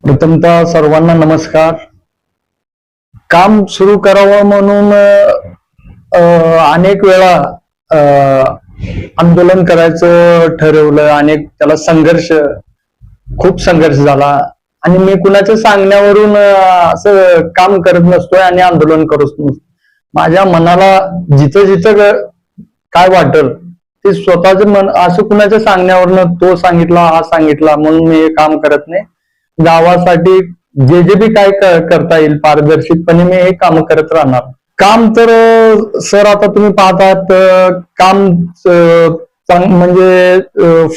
प्रथमतः सर्वांना नमस्कार. काम सुरू करावं म्हणून अनेक वेळा आंदोलन करायचं ठरवलं. अनेक त्याला खूप संघर्ष झाला आणि मी कुणाच्या सांगण्यावरून असं काम करत नसतोय आणि आंदोलन करत नसतो. माझ्या मनाला जिथं जिथं काय वाटल ते स्वतःच मन, असं कुणाच्या सांगण्यावरनं तो सांगितला हा सांगितला म्हणून मी हे काम करत नाही. गावासाठी जे बी काय करता येईल पारदर्शकपणे मी हे काम करत राहणार. काम तर सर आता तुम्ही पाहतात काम म्हणजे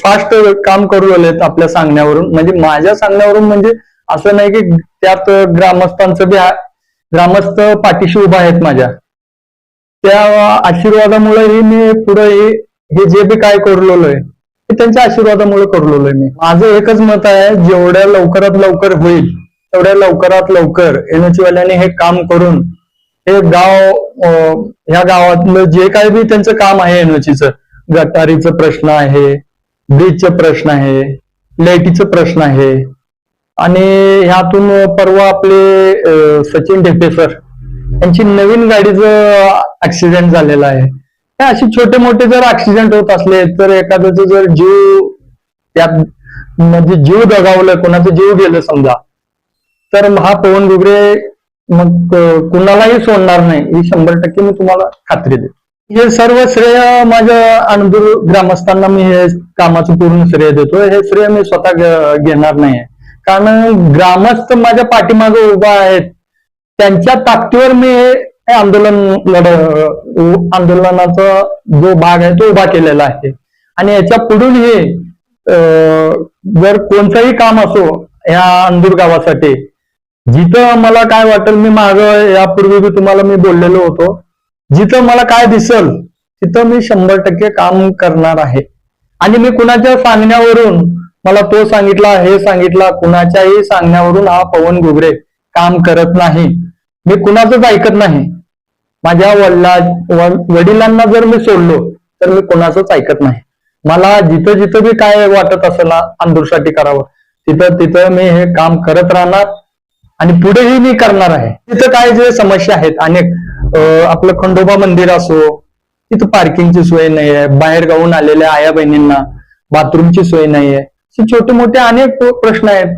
फास्ट काम करू लागलेत आपल्या सांगण्यावरून, म्हणजे माझ्या सांगण्यावरून. म्हणजे असं नाही की त्यात ग्रामस्थांचं बी ग्रामस्थ पाठीशी उभा आहेत माझ्या. त्या आशीर्वादामुळे मी पुढे हे जे बी काय करलोय ते त्यांच्या आशीर्वादामुळे करलोय. मी माझं एकच मत आहे, जेवढ्या लवकरात लवकर होईल तेवढ्या लवकरात लवकर NOC वाल्यांनी हे काम करून हे गाव, ह्या गावातलं जे काही बी त्यांचं काम आहे NOCचं, गटारीचं प्रश्न आहे, ब्रिजचं प्रश्न आहे, लाईटीचं प्रश्न आहे. आणि ह्यातून परवा आपले सचिन ढेपे सर यांची नवीन गाडीचं ऍक्सिडेंट झालेला आहे. हे असे छोटे मोठे जर ऍक्सिडेंट होत असले तर एखाद्याचं जर जीव त्यात म्हणजे जीव दगावलं, कोणाचं जीव गेलं समजा, तर हा पवन घुगरे मग कुणालाही सोडणार नाही, ही 100% मी तुम्हाला खात्री देतो. हे सर्व श्रेय माझ्या अनंदूर ग्रामस्थांना मी हे कामाचं पूर्ण श्रेय देतो. हे श्रेय मी स्वतः घेणार नाहीये, कारण ग्रामस्थ माझ्या पाठीमागे उभा आहेत. त्यांच्या ताकदीवर मी हे आंदोलनाचा जो भाग आहे तो उभा केलेला आहे. आणि याच्या पुढून हे जर कोणतंही काम असो या अंदूर गावासाठी, जिथं मला काय वाटेल, मी मागं यापूर्वी बी तुम्हाला मी बोललेलो होतो, जिथं मला काय दिसल तिथं मी 100% काम करणार आहे. आणि मी कुणाच्या सांगण्यावरून, मला तो सांगितला हे सांगितला, कुणाच्याही सांगण्यावरून हा पवन घुगरे काम करत नाही. मी कुणाचंच ऐकत नाही. माझ्या वडिलांना जर मी सोडलो तर मी कोणाचंच ऐकत नाही. मला जिथं जिथं बी काय वाटत असेल अंदूरसाठी करावं तिथं मी हे काम करत राहणार आणि पुढेही मी करणार आहे. तिथं काय जे समस्या आहेत अनेक, आपलं खंडोबा मंदिर असो, तिथं पार्किंगची सोय नाही आहे, बाहेर गावून आलेल्या आया बहिणींना बाथरूमची सोय नाही आहे, असे छोटे मोठे अनेक प्रश्न आहेत.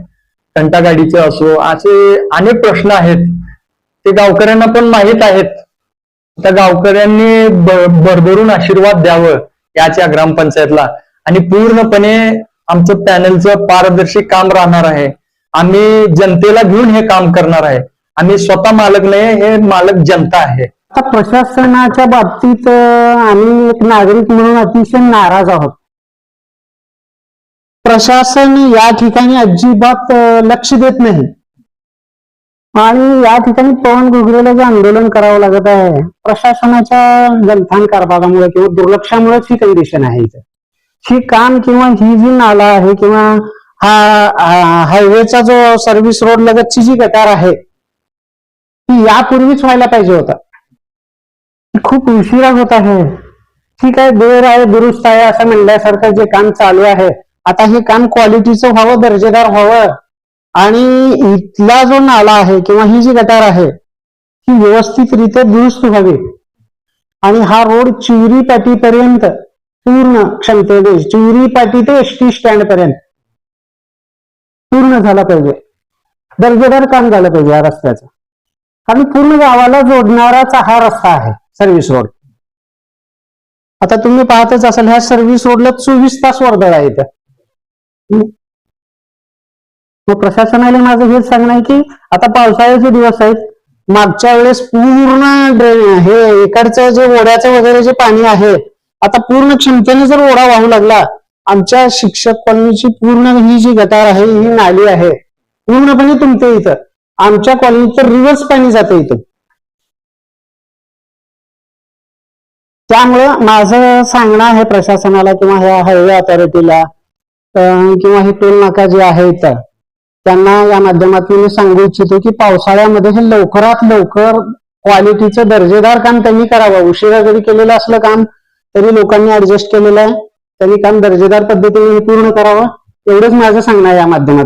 घंटा गाडीचे असो, असे अनेक प्रश्न आहेत. ते गावकऱ्यांना पण माहीत आहेत. त्या गावकऱ्यांनी भरभरून आशीर्वाद द्यावं याच्या ग्रामपंचायतला. आणि पूर्णपणे आमचं पॅनलचं पारदर्शी काम राहणार आहे. आम्ही जनतेला घेऊन हे काम करणार आहे. आम्ही स्वतः मालक नाही, हे मालक जनता आहे. आता प्रशासनाच्या बाबतीत आम्ही एक नागरिक म्हणून अतिशय नाराज आहोत. प्रशासन या ठिकाणी अजिबात लक्ष देत नाही आणि या ठिकाणी पवन घुगरेला जे आंदोलन करावं लागत आहे, प्रशासनाच्या गलथान कारभारामुळे किंवा दुर्लक्षामुळेच ही कंडिशन आहे. ही काम किंवा ही जी नाला आहे किंवा हा हायवेचा जो सर्व्हिस रोड लगतची जी गटार आहे ती यापूर्वीच व्हायला पाहिजे होता. खूप उशिरा होत आहे. ठीक आहे, देर आहे दुरुस्त आहे असं म्हणल्यासारखं जे काम चालू आहे, आता हे काम क्वालिटीचं व्हावं, दर्जेदार व्हावं आणि इथला जो नाला आहे किंवा ही जी गटार आहे ही व्यवस्थितरित्या दुरुस्त व्हावी आणि हा रोड चिवरी पाटीपर्यंत पूर्ण क्षमतेने, चिवरी पाटी ते ST स्टँड पर्यंत पूर्ण झाला पाहिजे. दर्जेदार काम झालं पाहिजे या रस्त्याचं, कारण पूर्ण गावाला जोडणाराच हा रस्ता आहे सर्व्हिस रोड. आता तुम्ही पाहतच असाल ह्या सर्व्हिस रोडला 24 तास वर्दळ आहे. मग प्रशासनाला माझं हेच सांगणं आहे की आता पावसाळ्याचे दिवस आहेत, मागच्या वेळेस पूर्ण हे इकडचं जे ओढ्याचं वगैरे जे पाणी आहे, आता पूर्ण क्षमतेने जर ओढा वाहू लागला, आमच्या शिक्षक कॉलनीची पूर्ण ही जी गटार आहे, ही नाली आहे, पूर्णपणे तुमच्या इथं आमच्या कॉलनीचं रिव्हर्स पाणी जातं इथं. त्यामुळं माझं सांगणं आहे प्रशासनाला किंवा ह्या हायवे अथॉरिटीला किंवा हे टोल नाका जे आहे इथं, त्यांना या माध्यमातून मी सांगू इच्छितो की पावसाळ्यामध्ये हे लवकरात लवकर क्वालिटीचं दर्जेदार काम त्यांनी करावं. उशिरा जरी केलेलं असलं काम तरी लोकांनी ऍडजस्ट केलेलं आहे, त्यांनी काम दर्जेदार पद्धतीने पूर्ण करावं, एवढंच माझं सांगणं आहे या माध्यमातून.